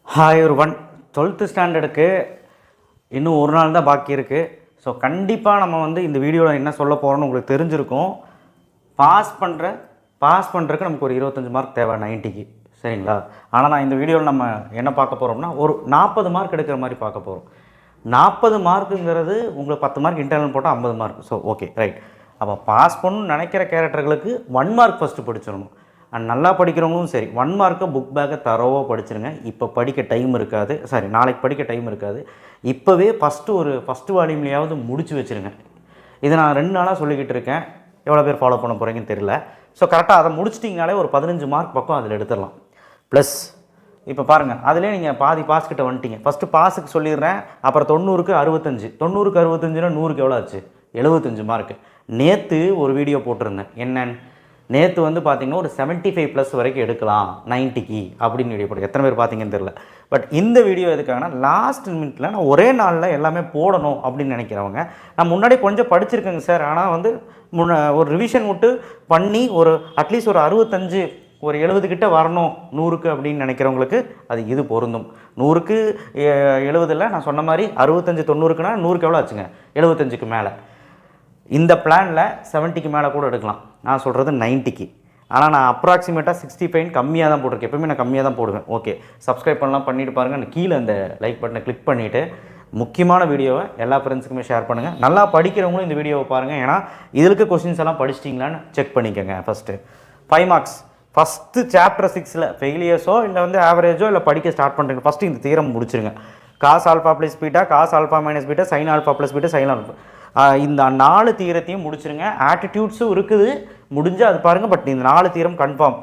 Hi ஒருவன் 12th ஸ்டாண்டர்டுக்கு இன்னும் ஒரு நாள் தான் பாக்கி இருக்குது. ஸோ கண்டிப்பாக நம்ம வந்து இந்த வீடியோவில் என்ன சொல்ல போகிறோன்னு உங்களுக்கு தெரிஞ்சிருக்கும். பாஸ் பண்ணுறதுக்கு நமக்கு ஒரு 25 மார்க் தேவை 90க்கு, சரிங்களா? ஆனால் நான் இந்த வீடியோவில் நம்ம என்ன பார்க்க போகிறோம்னா ஒரு 40 மார்க் எடுக்கிற மாதிரி பார்க்க போகிறோம். 40 மார்க்குங்கிறது உங்களுக்கு 10 மார்க் இன்டர்னல் போட்டால் 50 மார்க். So okay right. அப்போ பாஸ் பண்ணணும்னு நினைக்கிற கேரக்டர்களுக்கு 1 மார்க் ஃபஸ்ட்டு படிச்சிடணும். அண்ட் நல்லா படிக்கிறவங்களும் சரி 1 மார்க்கை புக் பேக்கை தரோவாக படிச்சிருங்க. இப்போ படிக்க டைம் இருக்காது, நாளைக்கு படிக்க டைம் இருக்காது. இப்போவே ஃபஸ்ட்டு வால்யூம்லையாவது முடிச்சு வச்சுருங்க. இதை நான் 2 நாளாக சொல்லிக்கிட்டு இருக்கேன். எவ்வளோ பேர் ஃபாலோ பண்ண போகிறீங்கன்னு தெரியல. ஸோ கரெக்டாக அதை முடிச்சிட்டிங்கனாலே ஒரு 15 மார்க் பக்கம் அதில் எடுத்துடலாம். ப்ளஸ் இப்போ பாருங்கள், அதிலே நீங்கள் பாதி பாஸ் கிட்ட வந்துட்டீங்க. ஃபஸ்ட்டு பாஸுக்கு சொல்லிடுறேன், அப்புறம் 90க்கு 65. 90க்கு 65னா 100க்கு எவ்வளோ ஆச்சு? 75 மார்க்கு. நேற்று ஒரு வீடியோ போட்டிருந்தேன். என்னன்னு, நேற்று வந்து பார்த்திங்கன்னா ஒரு 75+ வரைக்கும் எடுக்கலாம் 90க்கு அப்படின்னு வீடியோ போட்டு எத்தனை பேர் பார்த்தீங்கன்னு தெரில. பட் இந்த வீடியோ எதுக்காகனா லாஸ்ட் மினிட்ல நான் ஒரே நாளில் எல்லாமே போடணும் அப்படின்னு நினைக்கிறவங்க, நான் முன்னாடி கொஞ்சம் படிச்சிருக்கேங்க சார், ஆனால் வந்து ஒரு ரிவிஷன் விட்டு பண்ணி ஒரு அட்லீஸ்ட் ஒரு 65 ஒரு 70 கிட்ட வரணும் 100க்கு அப்படின்னு நினைக்கிறவங்களுக்கு அது இது பொருந்தும். 100க்கு 70 நான் சொன்ன மாதிரி 65 90க்குனா 100க்கு எவ்வளோ ஆச்சுங்க? 75க்கு மேலே. இந்த பிளானில் 70க்கு மேலே கூட எடுக்கலாம். நான் சொல்கிறது 90க்கு. ஆனால் நான் அப்ராக்சிமேட்டாக 65 கம்மியாக தான் போட்டிருக்கேன். எப்பவுமே நான் கம்மியாக தான் போடுவேன். ஓகே, சப்ஸ்கிரைப் பண்ணலாம், பண்ணிவிட்டு பாருங்கள். கீழே அந்த லைக் பட்டனை கிளிக் பண்ணிவிட்டு முக்கியமான வீடியோவை எல்லா ஃப்ரெண்ட்ஸுக்குமே ஷேர் பண்ணுங்கள். நல்லா படிக்கிறவங்களும் இந்த வீடியோவை பாருங்கள். ஏன்னா இதுக்கு கொஸ்டின்ஸ் எல்லாம் படிச்சிட்டிங்களான்னு செக் பண்ணிக்கோங்க. First 5 marks. ஃபஸ்ட்டு சாப்டர் 6ல் ஃபெயிலியர்ஸோ இல்லை வந்து ஆவரேஜோ இல்லை படிக்க ஸ்டார்ட் பண்ணுறீங்க, ஃபஸ்ட்டு இந்த தியரம் முடிச்சிருங்க. Cos alpha plus beta, cos alpha minus beta, sine alpha plus beta, sine alpha, இந்த 4 தீரத்தையும் முடிச்சிருங்க. ஆட்டிடியூட்ஸும் இருக்குது, முடிஞ்சால் அது பாருங்கள். பட் இந்த 4 தீரம் கன்ஃபார்ம்.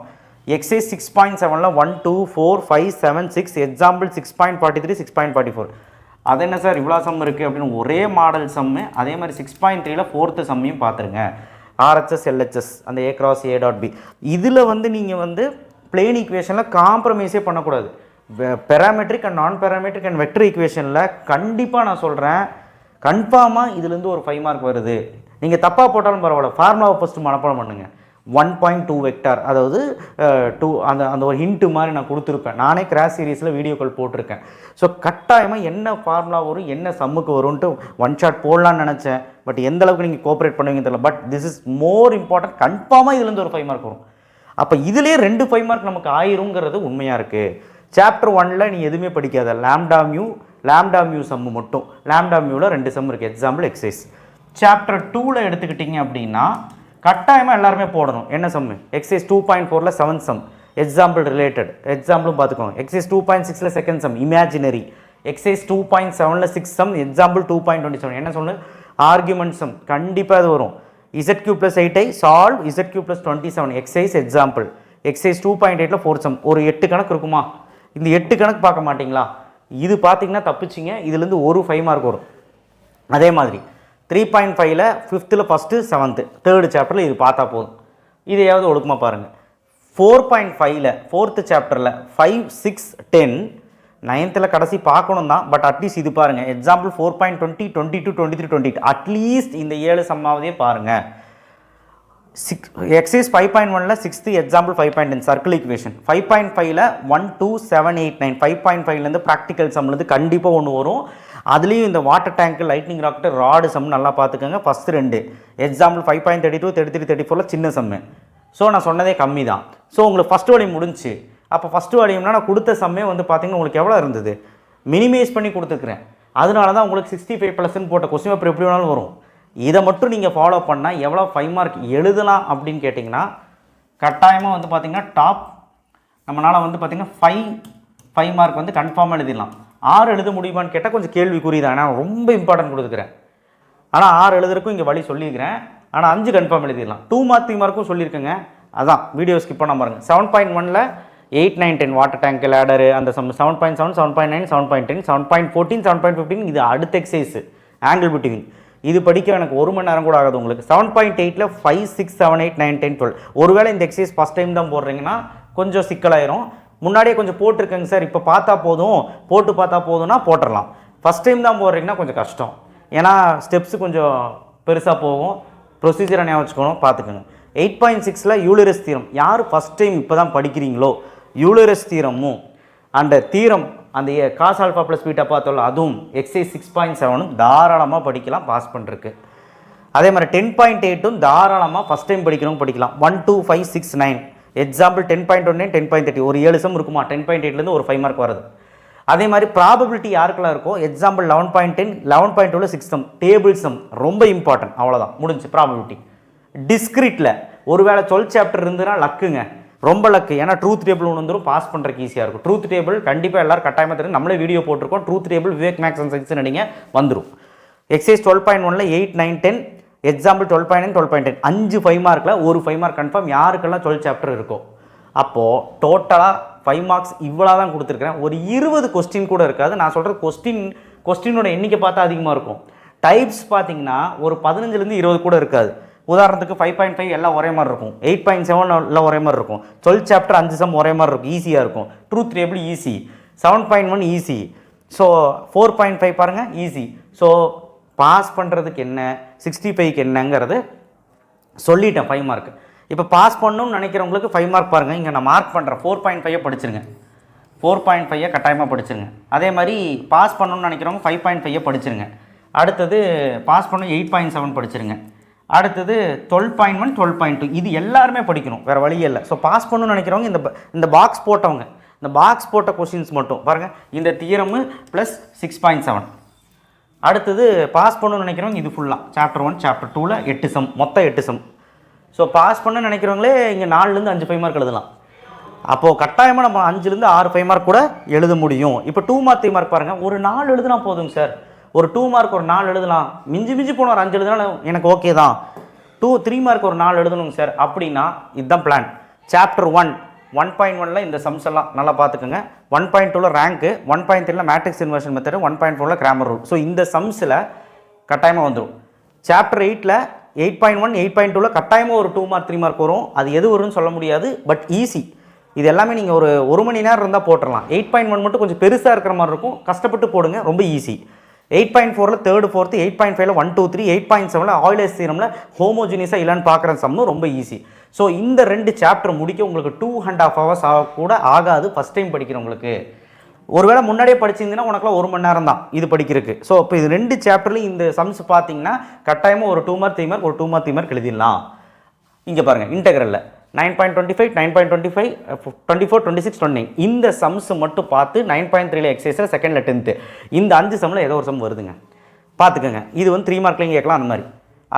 Exercise 6.7ல் 1 2 4 5 7 6 example 6.43 6.44. அது என்ன சார் இவ்வளோ சம் இருக்குது அப்படின்னு ஒரே மாடல் சம்மு. அதே மாதிரி 6.3ல் 4th சம்மையும் பார்த்துருங்க. RHS LHS அந்த A × A.B. இதில் வந்து நீங்கள் வந்து பிளேன் ஈக்குவேஷனில் காம்ப்ரமைஸே பண்ணக்கூடாது. பெராமெட்ரிக் அண்ட் நான் பெராமெட்ரிக் அண்ட் வெக்டர் ஈக்குவேஷனில் கண்டிப்பாக நான் சொல்கிறேன், கன்ஃபார்மாக இதுலேருந்து ஒரு 5 மார்க் வருது. நீங்கள் தப்பாக போட்டாலும் பரவாயில்ல, ஃபார்முலாவை ஃபஸ்ட்டு மனப்பாடம் பண்ணுங்கள். 1.2 வெக்டார், அதாவது 2 அந்த ஒரு ஹிண்ட்டு மாதிரி நான் கொடுத்துருப்பேன். நானே கிராஸ் சீரீஸில் வீடியோக்கள் போட்டிருக்கேன். ஸோ கட்டாயமாக என்ன ஃபார்முலா வரும், என்ன சம்முக்கு வரும்ன்ட்டு ஒன் ஷாட் போடலான்னு நினச்சேன். பட் எந்த அளவுக்கு நீங்கள் கோஆப்ரேட் பண்ணுவீங்க தெரியல. But this is more important. கன்ஃபார்மாக இதுலேருந்து ஒரு 5 மார்க் வரும். அப்போ இதிலே 2 5 மார்க் நமக்கு ஆயிருங்கிறது உண்மையாக இருக்குது. சாப்டர் 1ல் நீ எதுவுமே படிக்காத, லாம்டா மியூ சம்மு மட்டும். லாம்டா மியூவில் 2 சம் இருக்குது, எக்ஸாம்பிள் எக்ஸைஸ். சாப்டர் 2ல் எடுத்துக்கிட்டிங்க அப்படின்னா கட்டாயமாக எல்லாருமே போடணும். என்ன சம்மு? எக்ஸைஸ் 2.4ல் 7 சம், எக்ஸாம்பிள் ரிலேட்டட், எக்ஸாம்பிளும் பார்த்துக்கோங்க. எக்ஸைஸ் 2.6ல் 2nd சம் இமேஜினரி. எக்ஸைஸ் 2.7ல் 6 சம், எக்ஸாம்பிள் 2.27. என்ன சொல்லு? ஆர்குமெண்ட் சம் கண்டிப்பாக அது வரும். ZQ + 8i solve ZQ + 27 exercise example. Exercise 2.8ல் 4 சம். ஒரு 8 கணக்கு இருக்குமா? இந்த 8 கணக்கு பார்க்க மாட்டிங்களா? இது பார்த்தீங்கன்னா தப்பிச்சிங்க. இதுலேருந்து ஒரு 5 மார்க் வரும். அதே மாதிரி 3.5ல் 5th 1st 7th 3rd சாப்டரில் இது பார்த்தா போதும். இதையாவது ஒழுக்கமாக பாருங்கள். 4.5ல் 4th சாப்டரில் 5 6 10 9th கடைசி பார்க்கணும் தான். பட் அட்லீஸ்ட் இது பாருங்கள். எக்ஸாம்பிள் 4.20 22 23 28 அட்லீஸ்ட் இந்த 7 சம்மாவதே பாருங்கள். எக்ஸைஸ் 5.1ல் 6th எக்ஸாம்பிள் 5.10 சர்க்கிள் ஈக்குவேஷன். 5.5ல் 1 2 7 8 9 5.5லேருந்து ப்ராக்டிக்கல் சம்லேருந்து கண்டிப்பாக ஒன்று வரும். அதுலேயும் இந்த water tank, lightning rocket, rod sum நல்லா பார்த்துக்கோங்க. ஃபஸ்ட்டு 2 எக்ஸாம்பிள் 5.32 33 34ல் சின்ன சம்மு. ஸோ நான் சொன்னதே கம்மி தான். ஸோ உங்களுக்கு ஃபஸ்ட் வால்யூம் முடிஞ்சு. அப்போ ஃபஸ்ட்டு வால்யூம்னா நான் கொடுத்த சம்மே வந்து பார்த்தீங்கன்னா உங்களுக்கு எவ்வளோ இருந்தது? மினிமைஸ் பண்ணி கொடுத்துருக்குறேன். அதனால தான் உங்களுக்கு 65+ போட்ட கொஸ்டின் பேப்பர் எப்படி வேணாலும் வரும். இதை மட்டும் நீங்கள் ஃபாலோ பண்ணால் எவ்வளோ 5 மார்க் எழுதலாம் அப்படின்னு கேட்டிங்கன்னா கட்டாயமாக வந்து பார்த்திங்கன்னா டாப் நம்மளால் வந்து பார்த்திங்கன்னா 5 மார்க் வந்து கன்ஃபார்மாக எழுதிடலாம். 6 எழுத முடியுமான்னு கேட்டால் கொஞ்சம் கேள்விக்குறி தான். நான் ரொம்ப இம்பார்ட்டன்ட் கொடுத்துக்கிறேன். ஆனால் 6 எழுதுறதுக்கும் இங்கே வழி சொல்லியிருக்கிறேன். ஆனால் 5 கன்ஃபார்ம் எழுதிடலாம். 2 மார்க் 3 மார்க்கும் சொல்லியிருக்கேங்க. அதான் வீடியோ ஸ்கிப் பண்ண பாருங்கள். 7.1ல் 8 9 10 வாட்டர் டேங்க் லேடரு அந்த சம். 7.7 7.9 7.10 7.14 7.15 இது அடுத்த எக்ஸைஸ் ஆங்கிள் பிட்வீன். இது படிக்க எனக்கு 1 மணி நேரம் கூட ஆகாது உங்களுக்கு. 7.8ல் 5 6 7 8 9 10 12. ஒருவேளை இந்த எக்ஸைஸ் ஃபஸ்ட் டைம் தான் போடுறீங்கன்னா கொஞ்சம் சிக்கலாயிரும். முன்னாடியே கொஞ்சம் போட்டிருக்கேங்க சார், இப்போ பார்த்தா போதும்னா போட்டுடலாம். ஃபஸ்ட் டைம் தான் போடுறீங்கன்னா கொஞ்சம் கஷ்டம். ஏன்னா ஸ்டெப்ஸு கொஞ்சம் பெருசாக போகும். ப்ரொசீஜரை ஞாபகம் வச்சுக்கணும், பார்த்துக்கோங்க. 8.6ல் யூலரஸ் தீரம். யார் ஃபஸ்ட் டைம் இப்போ தான் படிக்கிறீங்களோ யூலரஸ் தீரமும் அந்த தீரம் அந்த காஸ் ஆல்ஃபா ப்ளஸ் பீட்டா பார்த்தோம்ல அதுவும் எக்ஸைஸ் 6.7 தாராளமாக படிக்கலாம் பாஸ் பண்ணுறதுக்கு. அதே மாதிரி 10.8 தாராளமாக ஃபஸ்ட் டைம் படிக்கிறவங்க படிக்கலாம். 1 2 5 6 9 எக்ஸாம்பிள் 10.19 10.30 ஒரு 7 சம் இருக்குமா 10.8லேருந்து ஒரு 5 மார்க் வருது. அதே மாதிரி ப்ராபபிலிட்டி யாருக்கெல்லாம் இருக்கோ எக்ஸாம்பிள் 11.10 11.2 6 சம் டேபிள் சம் ரொம்ப இம்பார்ட்டன்ட். அவ்வளோதான் முடிஞ்சு ப்ராபபிலிட்டி. டிஸ்கிரிட்டில் ஒருவேளை 12 சாப்டர் இருந்துன்னா லக்குங்க, ரொம்ப லக்கு. ஏன்னா ட்ரூத் டேபிள் ஒன்று வந்துடும், பாஸ் பண்ணுறதுக்கு ஈஸியாக இருக்கும். ட்ரூத் டேபிள் கண்டிப்பாக எல்லோரும் கட்டாயமாக தெரியும், நம்மளே வீடியோ போட்டிருக்கோம். ட்ரூத் டேபிள் விவேக் மேக்ஸ் அண்ட் சயின்ஸ் நினைங்க வந்துடும். எக்ஸைஸ் 12.1ல் 8 9 10 எக்ஸாம்பிள் 12.9 12.10 5 5 மார்க்கில் ஒரு 5 மார்க் கன்ஃபார்ம் யாருக்கெல்லாம் 12 சாப்டர் இருக்கும். அப்போது டோட்டலாக 5 மார்க்ஸ் இவ்வளோ தான் கொடுத்துருக்குறேன். ஒரு 20 கொஸ்டின் கூட இருக்காது. நான் சொல்கிறது கொஸ்டினோட எண்ணிக்கை பார்த்தா அதிகமாக இருக்கும். டைப்ஸ் பார்த்தீங்கன்னா ஒரு 15லேருந்து 20 கூட இருக்காது. உதாரணத்துக்கு 5.5 எல்லாம் ஒரே மாதிரி இருக்கும், 8.7 எல்லாம் ஒரே மாதிரி இருக்கும், 12 சாப்டர் 5 சம் ஒரே மாதிரி இருக்கும், ஈஸியாக இருக்கும். Truth table easy, 7.1 easy, so 4.5 பாருங்கள் ஈஸி. ஸோ பாஸ் பண்ணுறதுக்கு என்ன 65க்கு என்னங்கிறது சொல்லிட்டேன் 5 மார்க். இப்போ பாஸ் பண்ணணும்னு நினைக்கிறவங்களுக்கு 5 மார்க் பாருங்கள், இங்கே நான் மார்க் பண்ணுறேன். 4.5 படிச்சிருங்க, 4.5 கட்டாயமாக படிச்சிருங்க. அதே மாதிரி பாஸ் பண்ணணும்னு நினைக்கிறவங்க 5.5 படிச்சிருங்க. அடுத்தது பாஸ் பண்ண 8.7 படிச்சிருங்க. அடுத்தது 12.1 12.2 இது எல்லாருமே படிக்கணும், வேறு வழியே இல்லை. ஸோ பாஸ் பண்ணணும்னு நினைக்கிறவங்க இந்த பாக்ஸ் போட்டவங்க, இந்த பாக்ஸ் போட்ட கொஷின்ஸ் மட்டும் பாருங்கள். இந்த தியரமு ப்ளஸ் 6.7. அடுத்தது பாஸ் பண்ணணும்னு நினைக்கிறவங்க இது ஃபுல்லாக சாப்டர் 1 சாப்டர் 2ல் 8 சம், மொத்தம் 8 சம். ஸோ பாஸ் பண்ண நினைக்கிறவங்களே இங்கே 4லேருந்து 5 5 மார்க் எழுதலாம். அப்போது கட்டாயமாக நம்ம 5லேருந்து 6 5 மார்க் கூட எழுத முடியும். இப்போ 2 மார்க் 3 மார்க் பாருங்கள், ஒரு 4 எழுதுனா போதுங்க சார். ஒரு 2 மார்க் ஒரு 4 எழுதலாம், மிஞ்சி போன ஒரு 5 எழுதுனாலும் எனக்கு ஓகே தான். 3 மார்க் ஒரு 4 எழுதணுங்க சார் அப்படின்னா இதுதான் பிளான். சாப்டர் 1 1.1ல் இந்த சம்ஸ் எல்லாம் நல்லா பார்த்துக்கோங்க. 1.2ல் ரேங்க்கு, 1.3ல் மேட்ரிக்ஸ் இன்வர்ஷன் மெத்தடு, 1.4ல் கிராமர் ரூல். ஸோ இந்த சம்ஸில் கட்டாயமாக வந்துடும். சாப்டர் 8ல் 8.1 8.2ல் கட்டாயமாக ஒரு 2 மார்க் 3 மார்க் வரும். அது எது வரும்னு சொல்ல முடியாது, பட் ஈஸி. இது எல்லாமே நீங்கள் ஒரு மணி நேரம் இருந்தால் போட்டுடலாம். 8.1 மட்டும் கொஞ்சம் பெருசாக இருக்கிற மாதிரி இருக்கும், கஷ்டப்பட்டு போடுங்க, ரொம்ப ஈஸி. 8.4ல் 3rd 4th, 8.5ல் 1 2 3, 8.7ல் ஆயிலர்ஸ் தியரமில் ஹோமோஜினியஸாக இல்லைன்னு பார்க்குற சம்மு ரொம்ப ஈஸி. ஸோ இந்த 2 சாப்டர் முடிக்க உங்களுக்கு 2.5 hours கூட ஆகாது ஃபஸ்ட் டைம் படிக்கிறவங்களுக்கு. ஒருவேளை முன்னாடியே படிச்சிருந்தீங்கன்னா உனக்குலாம் 1 மணி நேரம் தான் இது படிக்கிறதுக்கு. ஸோ இப்போ இது 2 சாப்டர்லையும் இந்த சம்ஸ் பார்த்தீங்கன்னா கட்டாயமாக ஒரு 2 மார்க் 3 மார்க் ஒரு 2 மார்க் 3 மார்க் எழுதிடலாம். இங்கே பாருங்கள் இன்டெக்ரலில் 9.25 9.25 24 26 29 இந்த சம்ஸ் மட்டும் பார்த்து 9.3ல் எக்ஸைஸில் செகண்டில் 10th இந்த 5 சம்மில் ஏதோ ஒரு சம் வருதுங்க, பார்த்துக்கோங்க. இது 3 மார்க்லையும் கேட்கலாம் அந்த மாதிரி.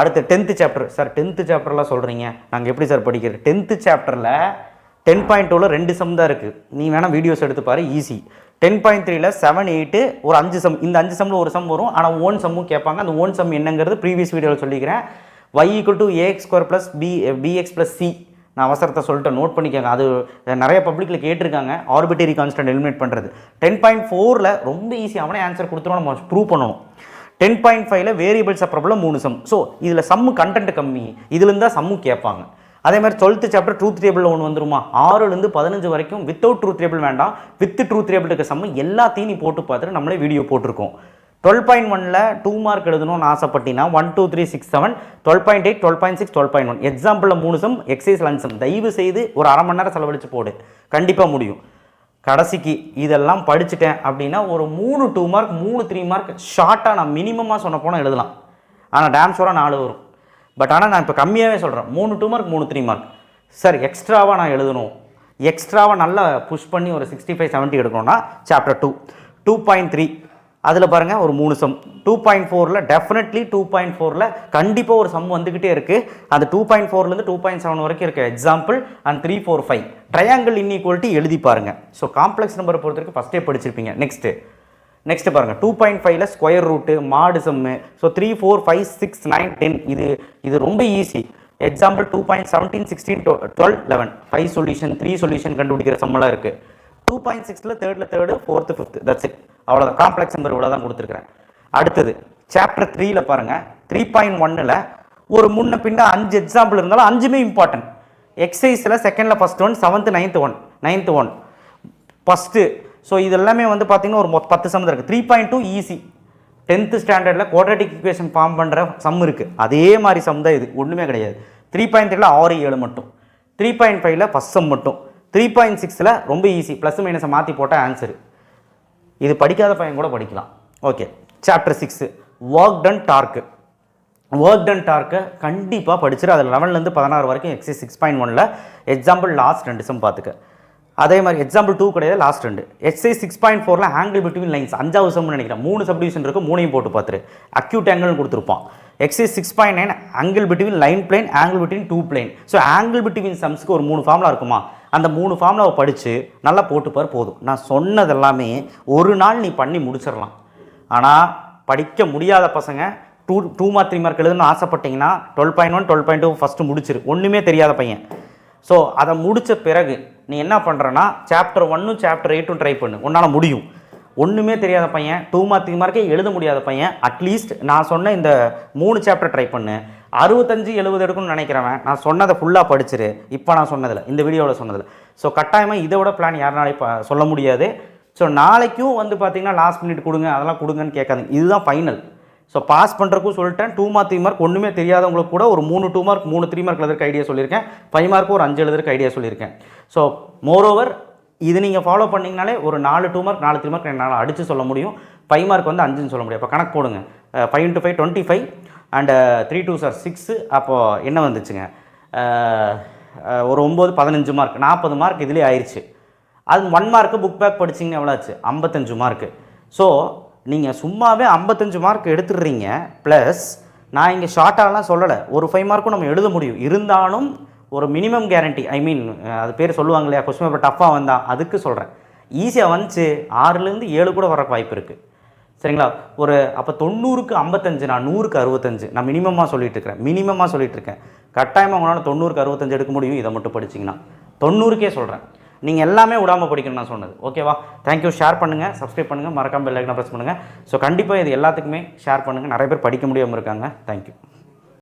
அடுத்து 10th சாப்டர். சார் 10th சாப்டர்லாம் சொல்கிறீங்க, நாங்கள் எப்படி சார் படிக்கிறது? 10th சாப்டரில் 10.2ல் 2 சம் தான் இருக்குது, நீ வேணால் வீடியோஸ் எடுத்து பாரு, ஈஸி. 10.3ல் 7 8 ஒரு 5 சம், இந்த 5 சம்மில் ஒரு சம் வரும், ஆனால் ஓன் சம்மும் கேட்பாங்க. அந்த ஓன் சம் என்னங்கிறது ப்ரீவியஸ் வீடியோவில் சொல்லிக்கிறேன். y = ax² + bx + c. நான் அவசரத்தை சொல்லிட்டு நோட் பண்ணிக்கோங்க, அது நிறைய பப்ளிக்கில் கேட்டிருக்காங்க. ஆர்பிட்டரி கான்ஸ்டன்ட் எலிமினேட் பண்ணுறது 10.4ல் ரொம்ப ஈஸி, அவனே ஆன்சர் கொடுத்துருவோம், நம்ம ப்ரூவ் பண்ணணும். 10.5ல் வேரியபிள் செப்பரபிள் 3 சம். ஸோ இதில் சம்மு கண்டென்ட் கம்மி, இதுலேருந்து தான் சம்மு கேட்பாங்க. அதே மாதிரி 12th சாப்டர் ட்ரூத் டேபிளில் ஒன்று வந்துருமா, 6லேருந்து 15 வரைக்கும் வித்தவுட் ட்ரூத் டேபிள் வேண்டாம், வித் ட்ரூத் டேபிள் இருக்க சம்மு எல்லாத்தையும் நீ போட்டு பார்த்துட்டு நம்மளே வீடியோ போட்டிருக்கோம். 12.1ல் 2 மார்க் எழுதணும்னு ஆசைப்பட்டீங்கன்னா 1 2 3 6 7 12.8 12.6 12.1 எக்ஸாம்பிளில் 3 சம் எக்ஸைஸ் 5 சம். தயவு செய்து ஒரு அரை மணி நேரம் செலவழித்து போடு, கண்டிப்பாக முடியும். கடைசிக்கு இதெல்லாம் படிச்சுட்டேன் அப்படின்னா ஒரு 3 2 மார்க் 3 3 மார்க் ஷார்ட்டாக நான் மினிமமாக சொன்ன போனால் எழுதலாம். ஆனால் டேம் ஷோராக 4 வரும். பட் ஆனால் நான் இப்போ கம்மியாகவே சொல்கிறேன், 3 2 மார்க் 3 3 மார்க். சார் எக்ஸ்ட்ராவாக நான் எழுதணும், எக்ஸ்ட்ராவாக நல்லா புஷ் பண்ணி ஒரு 65 70 எடுக்கணும்னா சாப்டர் 2 2.3 அதில் பாருங்கள் ஒரு 3 சம். 2.4ல் டெஃபினெட்லி 2.4ல் கண்டிப்பாக ஒரு சம் வந்துக்கிட்டே இருக்குது. அந்த 2.4லேருந்து 2.7 வரைக்கும் இருக்குது எக்ஸாம்பிள் அண்ட் 3 4 5 ட்ரையாங்கிள் இன்இக்வாலிட்டி எழுதி பாருங்கள். ஸோ காம்ப்ளெக்ஸ் நம்பரை பொறுத்த வரைக்கும் ஃபஸ்ட்டே படிச்சிருப்பீங்க. நெக்ஸ்ட்டு பாருங்கள் 2.5ல் ஸ்கொயர் ரூட்டு மாடு சம்மு. ஸோ 3 4 5 6 9 10 இது ரொம்ப ஈஸி. எக்ஸாம்பிள் 2.17 16 12 11 5 சொல்யூஷன் 3 சொல்யூஷன் கண்டுபிடிக்கிற சம்மெல்லாம் இருக்குது. 2.6ல் 3rd 4th 5th that's it, அவ்வளோதான். காம்ப்ளெக்ஸ் நம்பர் இவ்வளோ தான் கொடுத்துருக்குறேன். அடுத்தது சாப்டர் 3ல் பாருங்கள் 3.1ல் ஒரு முன்ன பின்ன 5 எக்ஸாம்பிள் இருந்தாலும் 5மே இம்பார்ட்டன்ட். எக்ஸைஸில் செகண்டில் first 1 7th 9th 1 first. So இது எல்லாமே வந்து பார்த்தீங்கன்னா ஒரு 10 சம் இருக்குது. 3.2 ஈஸி, 10th ஸ்டாண்டர்டில் குவாட்ரேட்டிக் ஈக்குவேஷன் ஃபார்ம் பண்ணுற சம் இருக்குது, அதே மாதிரி சம் தான் இது, ஒன்றுமே கிடையாது. 3.3ல் 6 7 மட்டும், 3.5ல் ஃபஸ்ட் சம் மட்டும், 3.6ல் ரொம்ப ஈஸி, ப்ளஸ் மைனஸை மாற்றி போட்டால் ஆன்சரு. இது படிக்காத பையன் கூட படிக்கலாம். Okay, chapter 6 work done torque. Work done டார்க்கை கண்டிப்பாக படிச்சுட்டு அதில் 11லேருந்து 16 வரைக்கும் எக்ஸைஸ் 6.1ல் எக்ஸாம்பிள் லாஸ்ட் 2 சம் பார்த்துக்க. அதே மாதிரி எக்ஸாம்பிள் 2 கிடையாது, லாஸ்ட் 2. எக்ஸைஸ் 6.4ல் ஆங்கிள் பிட்வீன் லைன்ஸ் 5வது சம்னு நினைக்கிறேன். 3 சப்டிவிஷன் இருக்குது, 3ஐயும் போட்டு பார்த்துரு. அக்யூட் ஆங்கிள் கொடுத்துருப்பான். Exercise 6.9 angle between line plane, angle between 2 plane. So angle between சம்ஸ்க்கு ஒரு 3 ஃபார்முலா இருக்குமா, அந்த 3 ஃபார்முலாவை படித்து நல்லா போட்டுப்பார் போதும். நான் சொன்னதெல்லாமே ஒரு நாள் நீ பண்ணி முடிச்சிடலாம். ஆனால் படிக்க முடியாத பசங்க 2 மார்க் 3 மார்க் எழுதுன்னு ஆசைப்பட்டீங்கன்னா 12.1 12.2 ஃபஸ்ட்டு முடிச்சிரு. ஒன்றுமே தெரியாத பையன். ஸோ அதை முடித்த பிறகு நீ என்ன பண்ணுறன்னா சாப்டர் 1 சாப்டர் 8 ட்ரை பண்ணு, உன்னால் முடியும். ஒன்றுமே தெரியாத பையன் 2 மார்க் 3 மார்க்கே எழுத முடியாத பையன் அட்லீஸ்ட் நான் சொன்ன இந்த 3 சாப்டர் ட்ரை பண்ணு. 65-70 எடுக்கணும்னு நினைக்கிறவன் நான் சொன்னதை ஃபுல்லாக படிச்சிரு. இப்போ நான் சொன்னதில் இந்த வீடியோவில் சொன்னதில் ஸோ கட்டாயமாக இதை விட பிளான் யாருனாலையும் சொல்ல முடியாது. ஸோ நாளைக்கும் வந்து பார்த்தீங்கன்னா லாஸ்ட் மினிட் கொடுங்க அதெல்லாம் கொடுங்கன்னு கேட்காதுங்க. இதுதான் ஃபைனல். ஸோ பாஸ் பண்ணுறக்கும் சொல்லிட்டேன். 2 மார்க் 3 மார்க் ஒன்றுமே தெரியாதவங்களுக்கு கூட ஒரு 3 2 மார்க் 3 3 மார்க் எழுதுறதுக்கு ஐடியா சொல்லியிருக்கேன். 5 மார்க்கு ஒரு 5 எழுதுறதுக்கு ஐடியா சொல்லியிருக்கேன். ஸோ மோரோவர் இது நீங்கள் ஃபாலோ பண்ணிங்கனாலே ஒரு 4 2 மார்க் 4 3 மார்க் என்னால் அடித்து சொல்ல முடியும். 5 மார்க் வந்து 5ன்னு சொல்ல முடியும். அப்போ கணக்கு போடுங்க. 5 × 5 25 அண்ட் 3 2s are 6. அப்போது என்ன வந்துச்சுங்க, ஒரு 9 15 மார்க் 40 மார்க் இதுலேயே ஆயிடுச்சு. அது 1 மார்க்கு புக் பேக் படிச்சிங்கன்னா எவ்வளோ ஆச்சு, 55 மார்க்கு. ஸோ நீங்கள் சும்மாவே 55 மார்க் எடுத்துடுறீங்க. ப்ளஸ் நான் இங்கே ஷார்ட்டாலாம் சொல்லலை, ஒரு 5 மார்க்கும் நம்ம எழுத முடியும். இருந்தாலும் ஒரு மினிமம் கேரண்டி, ஐ மீன் அது பேர் சொல்லுவாங்க இல்லையா, கொஸ்டின் பேப்பர் டஃப்பாக வந்தால் அதுக்கு சொல்கிறேன். ஈஸியாக வந்துச்சு 6லேருந்து 7 கூட வர வாய்ப்பு இருக்குது. சரிங்களா? ஒரு அப்போ 90க்கு 55, நான் 100க்கு 65 நான் மினிமமாக சொல்லிட்டு இருக்கேன். கட்டாயமாக உங்களால் 90க்கு 65 எடுக்க முடியும். இதை மட்டும் படிச்சிங்கன்னா 90க்கே சொல்கிறேன். நீங்கள் எல்லாமே விடாமல் படிக்கணும்னு நான் சொன்னது. ஓகேவா? தேங்க்யூ. ஷேர் பண்ணுங்கள், சப்ஸ்கிரைப் பண்ணுங்கள், மறக்காமல் பெல் ஐக்கனை ப்ரெஸ் பண்ணுங்கள். ஸோ கண்டிப்பாக இது எல்லாத்துக்குமே ஷேர் பண்ணுங்கள். நிறைய பேர் படிக்க முடியாமல் இருக்காங்க. தேங்க்யூ.